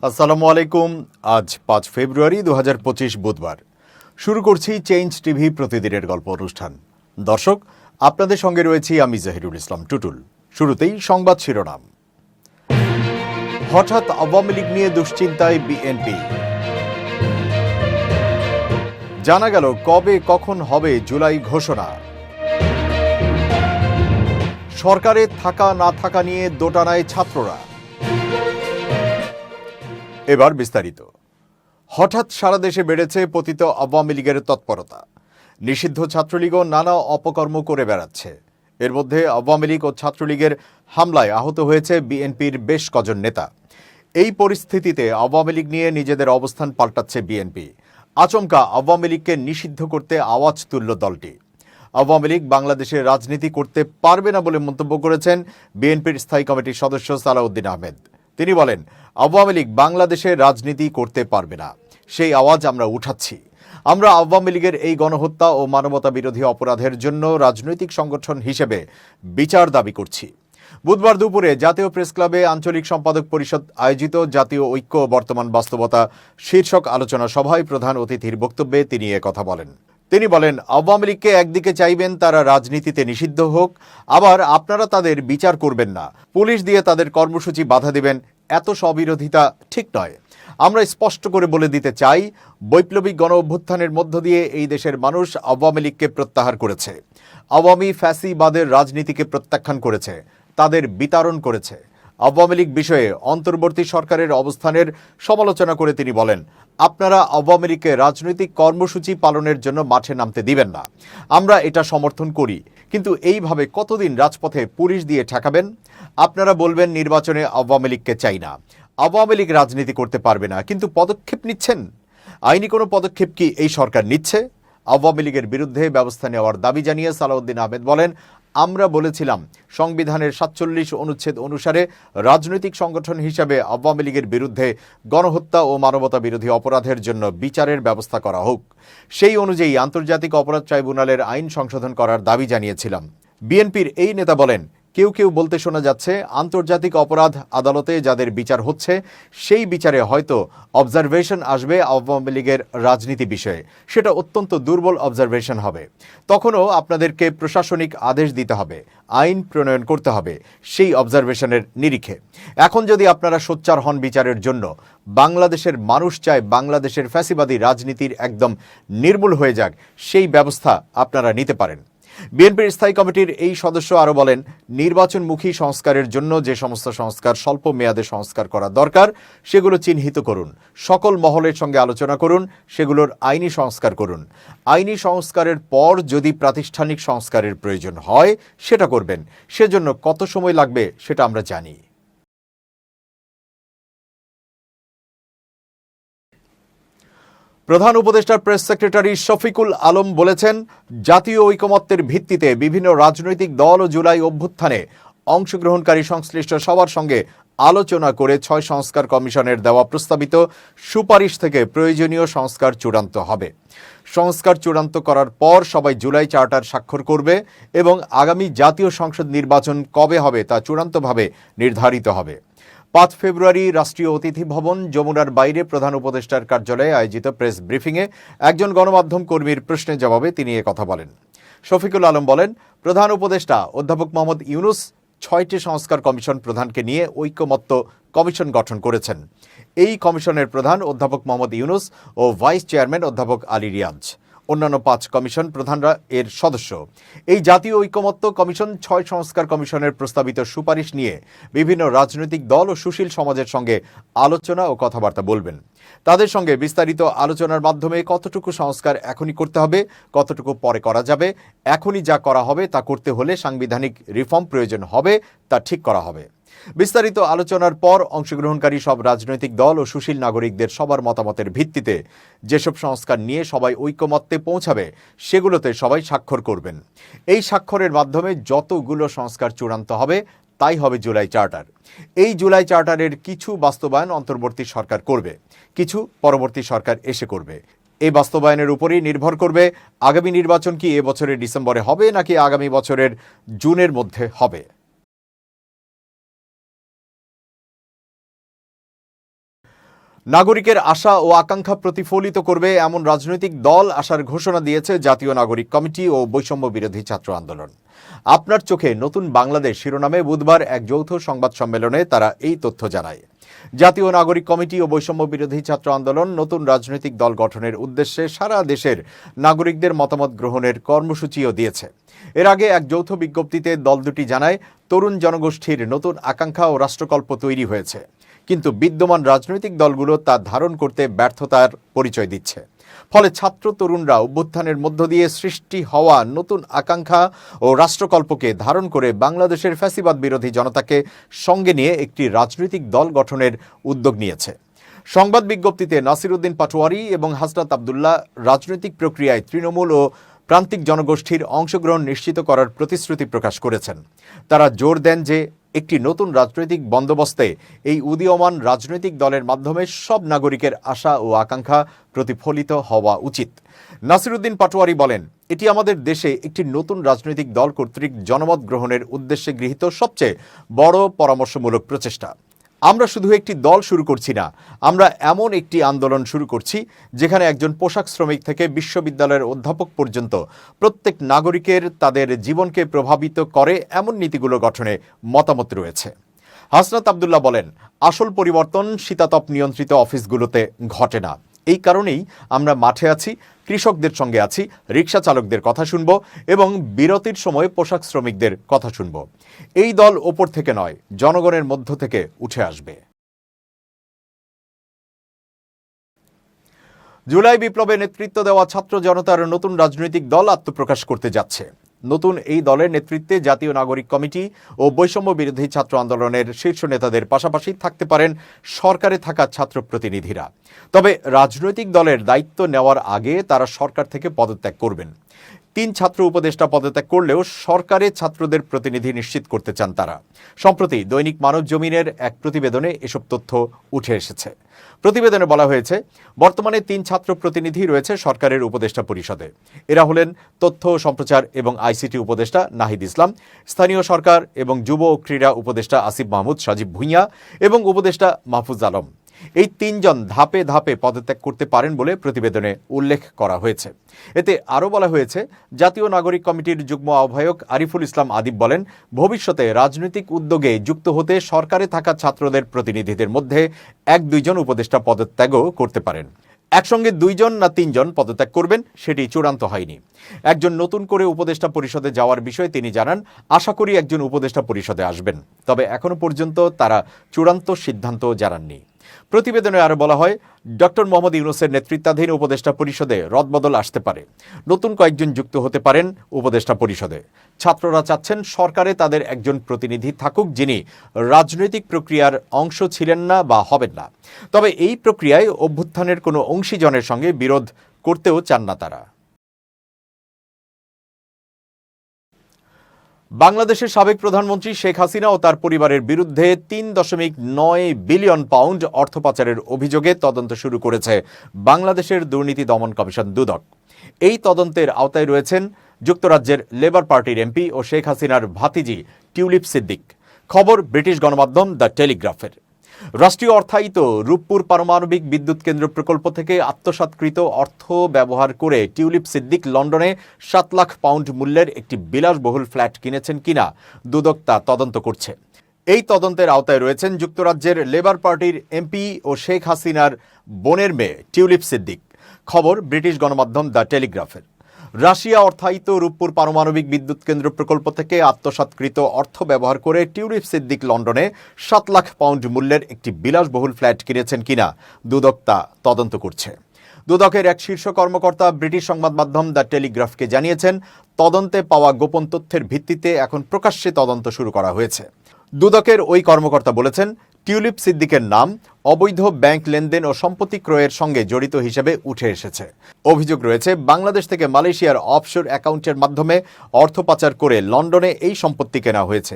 আসসালামু আলাইকুম। আজ 5 ফেব্রুয়ারি 2025 বুধবার। শুরু করছি চেঞ্জ টিভি প্রতিদিনের গল্প অনুষ্ঠান। দর্শক, আপনাদের সঙ্গে রয়েছি আমি জাহিরুল ইসলাম টুটুল। শুরুতেই সংবাদ শিরোনাম। হঠাৎ আওয়ামী লীগ নিয়ে দুশ্চিন্তায় বিএনপি। জানা গেল কবে কখন হবে জুলাই ঘোষণা। সরকারে থাকা না থাকা নিয়ে দোটানায় ছাত্ররা। এবার বিস্তারিত। হঠাৎ সারা দেশে বেড়েছে পতিত আওয়ামী লীগের তৎপরতা। নিষিদ্ধ ছাত্রলীগও নানা অপকর্ম করে বেড়াচ্ছে। এর মধ্যে আওয়ামী লীগ ও ছাত্রলীগের হামলায় আহত হয়েছে বিএনপির বেশ কজন নেতা। এই পরিস্থিতিতে আওয়ামী লীগ নিয়ে নিজেদের অবস্থান পাল্টাচ্ছে বিএনপি। আচমকা আওয়ামী লীগকে নিষিদ্ধ করতে আওয়াজ তুলল দলটি। আওয়ামী লীগ বাংলাদেশে রাজনীতি করতে পারবে না বলে মন্তব্য করেছেন বিএনপির স্থায়ী কমিটির সদস্য সালাউদ্দিন আহমেদ। তিনি বলেন, আওয়ামী লীগ বাংলাদেশে রাজনীতি করতে পারবে না, সেই আওয়াজ আমরা উঠাচ্ছি। আমরা আওয়ামী লীগের এই গণহত্যা ও মানবতা বিরোধী অপরাধের জন্য রাজনৈতিক সংগঠন হিসেবে বিচার দাবি করছি। বুধবার দুপুরে জাতীয় প্রেস ক্লাবে আঞ্চলিক সম্পাদক পরিষদ আয়োজিত জাতীয় ঐক্য ও বর্তমান বাস্তবতা শীর্ষক আলোচনা সভায় প্রধান অতিথির বক্তব্যে তিনি কথা বলেন। তিনি বলেন, আওয়ামী লীগকে একদিকে চাইবেন তারা রাজনীতিতে নিষিদ্ধ হোক, আবার আপনারা তাদের বিচার করবেন না, পুলিশ দিয়ে তাদের কর্মসূচি বাধা দেবেন, এত স্ববিরোধিতা ঠিক নয়। আমরা স্পষ্ট করে বলে দিতে চাই, বৈপ্লবিক গণ অভ্যুত্থানের মধ্য দিয়ে এই দেশের মানুষ আওয়ামী লীগকে প্রত্যাহার করেছে, আওয়ামী ফ্যাসিবাদের রাজনীতিকে প্রত্যাখ্যান করেছে, তাদের বিতাড়ন করেছে। আওয়ামী লীগ বিষয়ে অন্তর্বর্তী সরকারের অবস্থানের সমালোচনা করে তিনি বলেন, আপনারা আওয়ামী লীগকে রাজনৈতিক কর্মসূচি পালনের জন্য মাঠে নামতে দিবেন না। আমরা এটা সমর্থন করি, কিন্তু এইভাবে কতদিন রাজপথে পুলিশ দিয়ে ঠেকাবেন? আপনারা বলবেন নির্বাচনে আওয়ামী লীগকে চাই না, আওয়ামী লীগ রাজনীতি করতে পারবে না, কিন্তু পদক্ষেপ নিচ্ছেন। আইনি কোনো পদক্ষেপ কি এই সরকার নিচ্ছে? আওয়ামী লীগের বিরুদ্ধে ব্যবস্থা নেওয়ার দাবি জানিয়ে সালাউদ্দিন আহমেদ বলেন, আমরা বলেছিলাম সংবিধানের 47 অনুচ্ছেদ অনুসারে রাজনৈতিক সংগঠন হিসাবে আওয়ামী লীগের বিরুদ্ধে গণহত্যা ও মানবতা বিরোধী অপরাধের জন্য বিচারের ব্যবস্থা করা হোক। সেই অনুযায়ী আন্তর্জাতিক অপরাধ ট্রাইব্যুনালের আইন সংশোধন করার দাবি জানিয়েছিলাম। বিএনপির এই নেতা বলেন, কেউ কেউ বলতে শোনা যাচ্ছে আন্তর্জাতিক অপরাধ আদালতে যাদের বিচার হচ্ছে সেই বিচারে হয়তো অবজারভেশন আসবে আওয়ামী লীগের রাজনীতি বিষয়ে। সেটা অত্যন্ত দুর্বল অবজারভেশন হবে। তখনও আপনাদেরকে প্রশাসনিক আদেশ দিতে হবে, আইন প্রণয়ন করতে হবে সেই অবজারভেশনের নিরিখে। এখন যদি আপনারা সোচ্চার হন বিচারের জন্য, বাংলাদেশের মানুষ চায় বাংলাদেশের ফ্যাসিবাদী রাজনীতির একদম নির্মূল হয়ে যাক, সেই ব্যবস্থা আপনারা নিতে পারেন। বিএনপির স্থায়ী কমিটির এই সদস্য আরও বলেন, নির্বাচনমুখী সংস্কারের জন্য যে সমস্ত সংস্কার স্বল্প মেয়াদে সংস্কার করা দরকার সেগুলো চিহ্নিত করুন, সকল মহলের সঙ্গে আলোচনা করুন, সেগুলোর আইনি সংস্কার করুন। আইনি সংস্কারের পর যদি প্রাতিষ্ঠানিক সংস্কারের প্রয়োজন হয় সেটা করবেন। সেজন্য কত সময় লাগবে সেটা আমরা জানি। প্রধান উপদেষ্টার প্রেস সেক্রেটারি শফিকুল আলম বলেছেন, জাতীয় ঐকমত্যের ভিত্তিতে বিভিন্ন রাজনৈতিক দল ও জুলাই অভ্যুত্থানে অংশগ্রহণকারী সংশ্লিষ্ট সবার সঙ্গে আলোচনা করে 6 সংস্কার কমিশনের দেওয়া প্রস্তাবিত সুপারিশ থেকে প্রয়োজনীয় সংস্কার চূড়ান্ত হবে। সংস্কার চূড়ান্ত করার পর সবাই জুলাই চার্টার স্বাক্ষর করবে এবং আগামী জাতীয় সংসদ নির্বাচন কবে হবে তা চূড়ান্তভাবে নির্ধারিত হবে। 5 ফেব্রুয়ারি রাষ্ট্রীয় অতিথি ভবন যমুনার বাইরে প্রধান উপদেষ্টার কার্যালয়ে আয়োজিত প্রেস ব্রিফিংয়ে একজন গণমাধ্যম কর্মীর প্রশ্নের জবাবে তিনি কথা বলেন। শফিকুল আলম বলেন, প্রধান উপদেষ্টা অধ্যাপক মোহাম্মদ ইউনূস 6টি সংস্কার কমিশন প্রধানকে নিয়ে ঐকমত্য কমিশন গঠন করেছেন। এই কমিশনের প্রধান অধ্যাপক মোহাম্মদ ইউনূস ও ভাইস চেয়ারম্যান অধ্যাপক আলী রিয়াজ। অন্যান্য 5 কমিশন প্রধানরা এর সদস্য। এই জাতীয় ঐকমত্য কমিশন 6 সংস্কার কমিশনের প্রস্তাবিত সুপারিশ নিয়ে বিভিন্ন রাজনৈতিক দল ও সুশীল সমাজের সঙ্গে আলোচনা ও কথাবার্তা বলবেন। তাদের সঙ্গে বিস্তারিত আলোচনার মাধ্যমে কতটুকু সংস্কার এখনই করতে হবে, কতটুকু পরে করা যাবে, এখনই যা করা হবে তা করতে হলে সাংবিধানিক রিফর্ম প্রয়োজন হবে তা ঠিক করা হবে। বিস্তারিত আলোচনার পর অংশগ্রহণকারী সব রাজনৈতিক দল ও সুশীল নাগরিকদের সবার মতামতের ভিত্তিতে যেসব সংস্কার নিয়ে সবাই ঐকমত্যে পৌঁছাবে সেগুলোতে সবাই স্বাক্ষর করবেন। এই স্বাক্ষরের মাধ্যমে যতগুলো সংস্কার চূড়ান্ত হবে তাই হবে জুলাই চার্টার। এই জুলাই চার্টারের কিছু বাস্তবায়ন অন্তর্বর্তী সরকার করবে, কিছু পরবর্তী সরকার এসে করবে। এই বাস্তবায়নের উপরই নির্ভর করবে আগামী নির্বাচন কি এবছরের ডিসেম্বরে হবে নাকি আগামী বছরের জুনের মধ্যে হবে। নাগরিকের আশা ও আকাঙ্ক্ষা প্রতিফলিত করবে এমন রাজনৈতিক দল আসার ঘোষণা দিয়েছে জাতীয় নাগরিক কমিটি ও বৈষম্য বিরোধী ছাত্র আন্দোলন। আপনার চোখে নতুন বাংলাদেশ শিরোনামে বুধবার এক যৌথ সংবাদ সম্মেলনে তারা এই তথ্য জানায়। জাতীয় নাগরিক কমিটি ও বৈষম্য বিরোধী ছাত্র আন্দোলন নতুন রাজনৈতিক দল গঠনের উদ্দেশ্যে সারা দেশের নাগরিকদের মতামত গ্রহণের কর্মসূচিও দিয়েছে। এর আগে এক যৌথ বিজ্ঞপ্তিতে দল দুটি জানায়, তরুণ জনগোষ্ঠীর নতুন আকাঙ্ক্ষা ও রাষ্ট্রকল্প তৈরি হয়েছে, কিন্তু বিদ্যমান রাজনৈতিক দলগুলো তা ধারণ করতে ব্যর্থতার পরিচয় দিচ্ছে। ফলে ছাত্র তরুণরা অভ্যুত্থানের মধ্য দিয়ে সৃষ্টি হওয়া নতুন আকাঙ্ক্ষা ও রাষ্ট্রকল্পকে ধারণ করে বাংলাদেশের ফ্যাসিবাদ বিরোধী জনতাকে সঙ্গে নিয়ে একটি রাজনৈতিক দল গঠনের উদ্যোগ নিয়েছে। সংবাদ বিজ্ঞপ্তিতে নাসির উদ্দিন পাটোয়ারি এবং হাসনাত আবদুল্লাহ রাজনৈতিক প্রক্রিয়ায় তৃণমূল ও প্রান্তিক জনগোষ্ঠীর অংশগ্রহণ নিশ্চিত করার প্রতিশ্রুতি প্রকাশ করেছেন। তারা জোর দেন যে একটি নতুন রাজনৈতিক বন্দোবস্তে এই উদীয়মান রাজনৈতিক দলের মাধ্যমে সব নাগরিকের আশা ও আকাঙ্ক্ষা প্রতিফলিত হওয়া উচিত। নাসির উদ্দিন পাটোয়ারি বলেন, এটি আমাদের দেশে একটি নতুন রাজনৈতিক দল কর্তৃক জনমত গ্রহণের উদ্দেশ্যে গৃহীত সবচেয়ে বড় পরামর্শমূলক প্রচেষ্টা। আমরা শুধু একটি দল শুরু করছি না, আমরা এমন একটি আন্দোলন শুরু করছি যেখানে একজন পোশাক শ্রমিক থেকে বিশ্ববিদ্যালয়ের অধ্যাপক পর্যন্ত প্রত্যেক নাগরিকের তাদের জীবনকে প্রভাবিত করে এমন নীতিগুলো গঠনে মতামত রয়েছে। হাসনাত আবদুল্লাহ বলেন, আসল পরিবর্তন শীতাতপ নিয়ন্ত্রিত অফিসগুলোতে ঘটে না। এই কারণেই আমরা মাঠে আছি, কৃষকদের সঙ্গে আছি, রিকশা চালকদের কথা শুনব এবং বিরতির সময় পোশাক শ্রমিকদের কথা শুনব। এই দল ওপর থেকে নয়, জনগণের মধ্য থেকে উঠে আসবে। জুলাই বিপ্লবে নেতৃত্ব দেওয়া ছাত্র জনতার নতুন রাজনৈতিক দল আত্মপ্রকাশ করতে যাচ্ছে। নতুন এই দলের নেতৃত্বে জাতীয় নাগরিক কমিটি ও বৈষম্য বিরোধী ছাত্র আন্দোলনের শীর্ষ নেতাদের পাশাপাশি থাকতে পারেন সরকারে থাকা ছাত্র প্রতিনিধিরা। তবে রাজনৈতিক দলের দায়িত্ব নেওয়ার আগে তারা সরকার থেকে পদত্যাগ করবেন। 3 ছাত্র উপদেষ্টা পদত্যাগ করলেও সরকারে ছাত্রদের প্রতিনিধি নিশ্চিত করতে চান তারা। সম্প্রতি দৈনিক মানবজমিনের এক প্রতিবেদনে এসব তথ্য উঠে এসেছে। প্রতিবেদনে বলা হয়েছে, বর্তমানে 3 ছাত্র প্রতিনিধি রয়েছে সরকারের উপদেষ্টা পরিষদে। এরা হলেন তথ্য সম্প্রচার এবং আইসিটি উপদেষ্টা নাহিদ ইসলাম, স্থানীয় সরকার এবং যুব ও ক্রীড়া উপদেষ্টা আসিফ মাহমুদ সাজিব ভুঁইয়া এবং উপদেষ্টা মাহফুজ আলম। এই 3 জন ধাপে ধাপে পদত্যাগ করতে পারেন বলে প্রতিবেদনে উল্লেখ করা হয়েছে। এতে আরও বলা হয়েছে, জাতীয় নাগরিক কমিটির যুগ্ম আহ্বায়ক আরিফুল ইসলাম আদিব বলেন, ভবিষ্যতে রাজনৈতিক উদ্যোগে যুক্ত হতে সরকারে থাকা ছাত্রদের প্রতিনিধিদের মধ্যে 1-2 জন উপদেষ্টা পদত্যাগও করতে পারেন। একসঙ্গে 2 জন না 3 জন পদত্যাগ করবেন সেটি চূড়ান্ত হয়নি। একজন নতুন করে উপদেষ্টা পরিষদে যাওয়ার বিষয়ে তিনি জানান, আশা করি একজন উপদেষ্টা পরিষদে আসবেন, তবে এখনো পর্যন্ত তারা চূড়ান্ত সিদ্ধান্ত জানাননি। প্রতিবেদনে আরও বলা হয়, ডক্টর মোহাম্মদ ইউনূসের নেতৃত্বাধীন উপদেষ্টা পরিষদে রদবদল আসতে পারে, নতুন কয়েকজন যুক্ত হতে পারেন উপদেষ্টা পরিষদে। ছাত্ররা চাচ্ছেন সরকারে তাদের একজন প্রতিনিধি থাকুক যিনি রাজনৈতিক প্রক্রিয়ার অংশ ছিলেন না বা হবেন না, তবে এই প্রক্রিয়ায় অভ্যুত্থানের কোনো অংশীজনের সঙ্গে বিরোধ করতেও চান না তারা। বাংলাদেশের সাবেক প্রধানমন্ত্রী শেখ হাসিনা ও তার পরিবারের বিরুদ্ধে 3.9 বিলিয়ন পাউন্ড অর্থ পাচারের অভিযোগে তদন্ত শুরু করেছে বাংলাদেশের দুর্নীতি দমন কমিশন দুদক। এই তদন্তের আওতায় রয়েছেন যুক্তরাজ্যের লেবার পার্টির এমপি ও শেখ হাসিনার ভাতিজি টিউলিপ সিদ্দিক। খবর ব্রিটিশ গণমাধ্যম দ্য টেলিগ্রাফের। রাষ্ট্রীয় অর্থায়িত রূপপুর পারমাণবিক বিদ্যুৎ কেন্দ্র প্রকল্প থেকে আত্মসাৎকৃত অর্থ ব্যবহার করে টিউলিপ সিদ্দিক লন্ডনে 7 লাখ পাউন্ড মূল্যের একটি বিলাসবহুল ফ্ল্যাট কিনেছেন কিনা দুদক তা তদন্ত করছে। এই তদন্তের আওতায় রয়েছেন যুক্তরাজ্যের লেবার পার্টির এমপি ও শেখ হাসিনার বোনের মেয়ে টিউলিপ সিদ্দিক। খবর ব্রিটিশ গণমাধ্যম দ্য টেলিগ্রাফের। রাশিয়া অর্থায়িত রূপপুর পারমাণবিক বিদ্যুৎ কেন্দ্র প্রকল্প থেকে আত্মসাৎকৃত অর্থ ব্যবহার করে টিউলিপ সিদ্দিক লন্ডনে 7 লাখ পাউন্ড মূল্যের একটি বিলাসবহুল ফ্ল্যাট কিনেছেন কিনা দুদক তা তদন্ত করছে। দুদকের এক শীর্ষ কর্মকর্তা ব্রিটিশ সংবাদ মাধ্যম দ্য টেলিগ্রাফকে জানিয়েছেন, তদন্তে পাওয়া গোপন তথ্যের ভিত্তিতে এখন প্রকাশ্যে তদন্ত শুরু করা হয়েছে। দুদকের ওই কর্মকর্তা বলেছেন, টিউলিপ সিদ্দিকের নাম অবৈধ ব্যাংক লেনদেন ও সম্পত্তি ক্রয়ের সঙ্গে জড়িত হিসেবে উঠে এসেছে। অভিযোগ রয়েছে, বাংলাদেশ থেকে মালয়েশিয়ার অফশোর অ্যাকাউন্টের মাধ্যমে অর্থ পাচার করে লন্ডনে এই সম্পত্তি কেনা হয়েছে।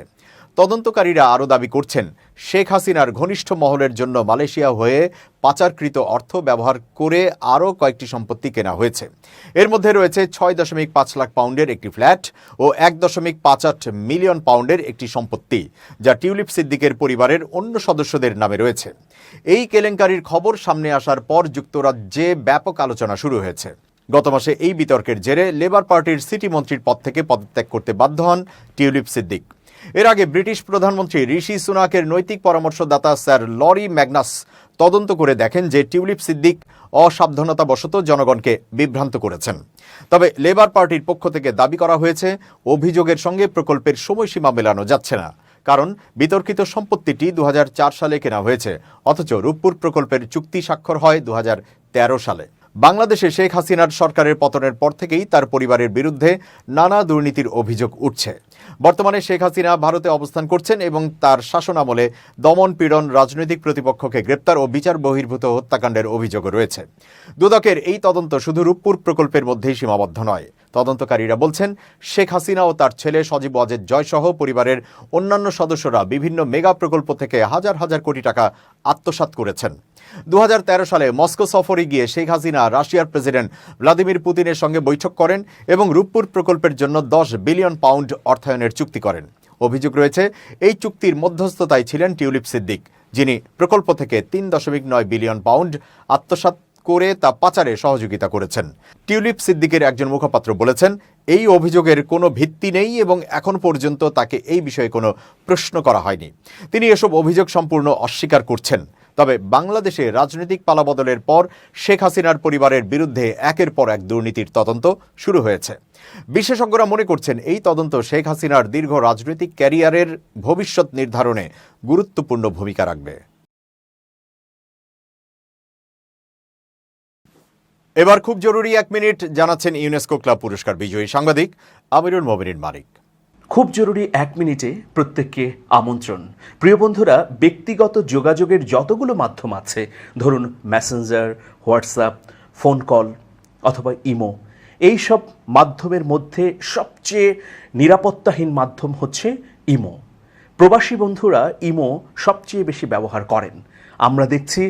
তদন্তকারীরা আরও দাবি করছেন, শেখ হাসিনার ঘনিষ্ঠ মহলের জন্য মালয়েশিয়া হয়ে পাচারকৃত অর্থ ব্যবহার করে আরও কয়েকটি সম্পত্তি কেনা হয়েছে। এর মধ্যে রয়েছে ৬.৫ লাখ পাউন্ডের একটি ফ্ল্যাট ও ১.৫৮ মিলিয়ন পাউন্ডের একটি সম্পত্তি, যা টিউলিপ সিদ্দিকের পরিবারের অন্য সদস্যদের নামে রয়েছে। এই কেলেঙ্কারির খবর সামনে আসার পর যুক্তরাজ্যে ব্যাপক আলোচনা শুরু হয়েছে। গত মাসে এই বিতর্কের জেরে লেবার পার্টির সিটি মন্ত্রীর পদ থেকে পদত্যাগ করতে বাধ্য হন টিউলিপ সিদ্দিক। এর আগে ব্রিটিশ প্রধানমন্ত্রী ঋষি সুনাকের নৈতিক পরামর্শদাতা স্যার লরি ম্যাগনাস তদন্ত করে দেখেন যে টিউলিপ সিদ্দিক অসাবধানতাবশত জনগণকে বিভ্রান্ত করেছেন। তবে লেবার পার্টির পক্ষ থেকে দাবি করা হয়েছে, অভিযোগের সঙ্গে প্রকল্পের সময়সীমা মেলানো যাচ্ছে না, কারণ বিতর্কিত সম্পত্তিটি ২০০৪ সালে কেনা হয়েছে, অথচ রূপপুর প্রকল্পের চুক্তি স্বাক্ষর হয় ২০১৩ সালে। বাংলাদেশে শেখ হাসিনার সরকারের পতনের পর থেকেই তার পরিবারের বিরুদ্ধে নানা দুর্নীতির অভিযোগ উঠছে। বর্তমানে শেখ হাসিনা ভারতে অবস্থান করছেন এবং তার শাসনামলে দমন পীড়ন, রাজনৈতিক প্রতিপক্ষকে গ্রেপ্তার ও বিচার বহির্ভূত হত্যাকাণ্ডের অভিযোগও রয়েছে। দুদকের এই তদন্ত শুধু রূপপুর প্রকল্পের মধ্যেই সীমাবদ্ধ নয়। তদন্তকারীরা বলছেন, শেখ হাসিনা ও তার ছেলে সজীব ওয়াজেদ জয় সহ পরিবারের অন্যান্য সদস্যরা বিভিন্ন মেগা প্রকল্প থেকে হাজার হাজার কোটি টাকা আত্মসাৎ করেছেন। ২০১৩ সালে মস্কো সফরে গিয়ে শেখ হাসিনা রাশিয়ার প্রেসিডেন্ট ভ্লাদিমির পুতিনের সঙ্গে বৈঠক করেন এবং রূপপুর প্রকল্পের জন্য ১০ বিলিয়ন পাউন্ড অর্থায়নের চুক্তি করেন। অভিযোগ রয়েছে, এই চুক্তির মধ্যস্থতায় ছিলেন টিউলিপ সিদ্দিক, যিনি প্রকল্প থেকে ৩.৯ বিলিয়ন পাউন্ড আত্মসাৎ করে তা পাচারে সহযোগিতা করেছেন। টিউলিপ সিদ্দিকের একজন মুখপাত্র বলেছেন, এই অভিযোগের কোনো ভিত্তি নেই এবং এখন পর্যন্ত তাকে এই বিষয়ে কোনো প্রশ্ন করা হয়নি। তিনি এসব অভিযোগ সম্পূর্ণ অস্বীকার করছেন। তবে বাংলাদেশে রাজনৈতিক পালাবদলের পর শেখ হাসিনার পরিবারের বিরুদ্ধে একের পর এক দুর্নীতির তদন্ত শুরু হয়েছে। বিশেষজ্ঞরা মনে করছেন, এই তদন্ত শেখ হাসিনার দীর্ঘ রাজনৈতিক ক্যারিয়ারের ভবিষ্যৎ নির্ধারণে গুরুত্বপূর্ণ ভূমিকা রাখবে। এবার খুব জরুরি ১ মিনিট জানাচ্ছেন ইউনেস্কো ক্লাব পুরস্কার বিজয়ী সাংবাদিক আমিরুল মোমিনিন মানিক। খুব জরুরি ১ মিনিটে প্রত্যেককে আমন্ত্রণ। প্রিয় বন্ধুরা, ব্যক্তিগত যোগাযোগের যতগুলো মাধ্যম আছে, ধরুন মেসেঞ্জার, হোয়াটসঅ্যাপ, ফোন কল অথবা ইমো, এই সব মাধ্যমের মধ্যে সবচেয়ে নিরাপত্তাহীন মাধ্যম হচ্ছে ইমো। প্রবাসী বন্ধুরা ইমো সবচেয়ে বেশি ব্যবহার করেন। আমরা দেখছি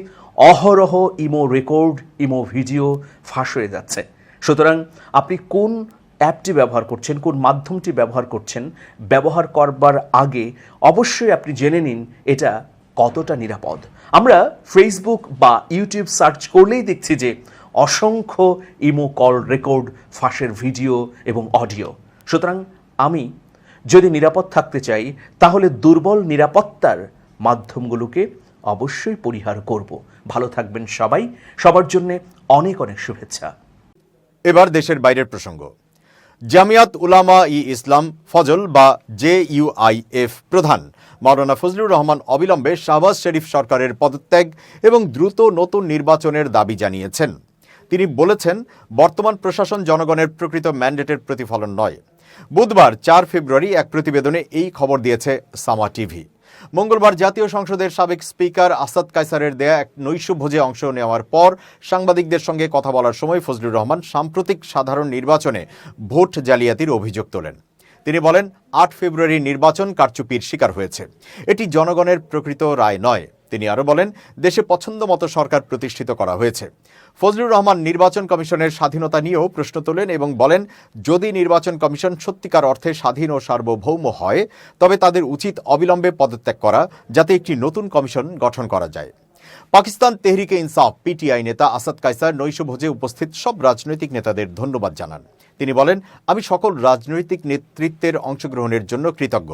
অহরহ ইমো রেকর্ড, ইমো ভিডিও ফাঁস হয়ে যাচ্ছে। সুতরাং আপনি কোন অ্যাপটি ব্যবহার করছেন, কোন মাধ্যমটি ব্যবহার করছেন, ব্যবহার করবার আগে অবশ্যই আপনি জেনে নিন এটা কতটা নিরাপদ। আমরা ফেসবুক বা ইউটিউব সার্চ করলেই দেখছি যে অসংখ্য ইমো কল রেকর্ড, ফাঁসের ভিডিও এবং অডিও। সুতরাং আমি যদি নিরাপদ থাকতে চাই, তাহলে দুর্বল নিরাপত্তার মাধ্যমগুলোকে অবশ্যই পরিহার করব। ভালো থাকবেন সবাই, সবার জন্য অনেক অনেক শুভেচ্ছা। এবার দেশের বাইরের প্রসঙ্গ। জামিয়াত উলামা ই ইসলাম ফজল বা JUIF প্রধান মাওলানা ফজলুর রহমান অবিলম্বে শাহবাজ শরীফ সরকারের পদত্যাগ এবং দ্রুত নতুন নির্বাচনের দাবি জানিয়েছেন। তিনি বলেছেন, বর্তমান প্রশাসন জনগণের প্রকৃত ম্যান্ডেটের প্রতিফলন নয়। বুধবার ৪ ফেব্রুয়ারি এক প্রতিবেদনে এই খবর দিয়েছে সামা টিভি। মঙ্গলবার জাতীয় সংসদের সাবেক স্পিকার আসাদ কায়সারের দেয়া এক নৈশভোজে অংশ নেওয়ার পর সাংবাদিকদের সঙ্গে কথা বলার সময় ফজলুর রহমান সাম্প্রতিক সাধারণ নির্বাচনে ভোট জালিয়াতির অভিযোগ তোলেন। তিনি বলেন, ৮ ফেব্রুয়ারি নির্বাচন কারচুপির শিকার হয়েছে। এটি জনগণের প্রকৃত রায় নয়। তিনি আরও বলেন, দেশে পছন্দমতো সরকার প্রতিষ্ঠিত করা হয়েছে। ফজলুর রহমান নির্বাচন কমিশনের স্বাধীনতা নিয়েও প্রশ্ন তোলেন এবং বলেন, যদি নির্বাচন কমিশন সত্যিকার অর্থে স্বাধীন ও সার্বভৌম হয়, তবে তাদের উচিত অবিলম্বে পদত্যাগ করা, যাতে একটি নতুন কমিশন গঠন করা যায়। পাকিস্তান তেহরিকে ইনসাফ PTI নেতা আসাদ কায়সার নৈশভোজে উপস্থিত সব রাজনৈতিক নেতাদের ধন্যবাদ জানান। তিনি বলেন, আমি সকল রাজনৈতিক নেতৃত্বের অংশগ্রহণের জন্য কৃতজ্ঞ।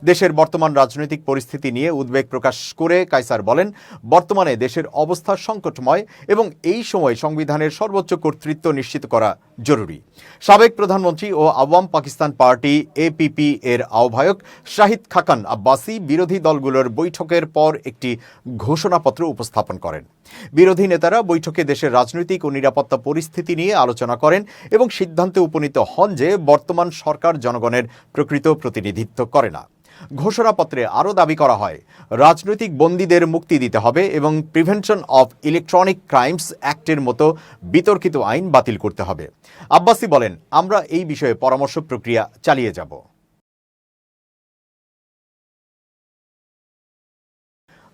দেশের বর্তমান রাজনৈতিক পরিস্থিতি নিয়ে উদ্বেগ প্রকাশ করে কায়সার বলেন, বর্তমানে দেশের অবস্থা সংকটময় এবং এই সময় সংবিধানের সর্বোচ্চ কর্তৃত্ব নিশ্চিত করা জরুরি। সাবেক প্রধানমন্ত্রী ও আওয়াম পাকিস্তান পার্টি APP এর আহ্বায়ক শাহিদ খাকান আব্বাসি বিরোধী দলগুলোর বৈঠকের পর একটি ঘোষণাপত্র উপস্থাপন করেন। বিরোধী নেতারা বৈঠকে দেশের রাজনৈতিক ও নিরাপত্তা পরিস্থিতি নিয়ে আলোচনা করেন এবং সিদ্ধান্তে উপনীত হন যে বর্তমান সরকার জনগণের প্রকৃত প্রতিনিধিত্ব করে না। ঘোষণাপত্রে আরও দাবি করা হয়, রাজনৈতিক বন্দীদের মুক্তি দিতে হবে এবং প্রিভেনশন অফ ইলেকট্রনিক ক্রাইমস অ্যাক্টের মতো বিতর্কিত আইন বাতিল করতে হবে। আব্বাসি বলেন, আমরা এই বিষয়ে পরামর্শ প্রক্রিয়া চালিয়ে যাব।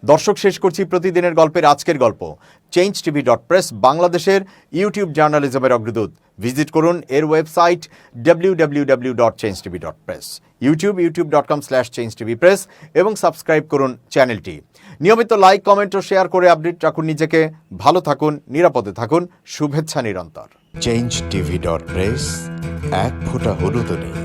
দর্শক, শেষ করছি প্রতিদিনের গল্পের আজকের গল্প। changetv.press বাংলাদেশের ইউটিউব জার্নালিজমের অগ্রদূত। ভিজিট করুন এর ওয়েবসাইট www.changetv.press, youtube.com/changetvpress এবং সাবস্ক্রাইব করুন চ্যানেলটি। নিয়মিত লাইক, কমেন্ট ও শেয়ার করে আপডেট রাখুন নিজেকে। ভালো থাকুন, নিরাপদে থাকুন। শুভেচ্ছা নিরন্তর। changetv.press, এক ফোঁটা হলুদও নেই।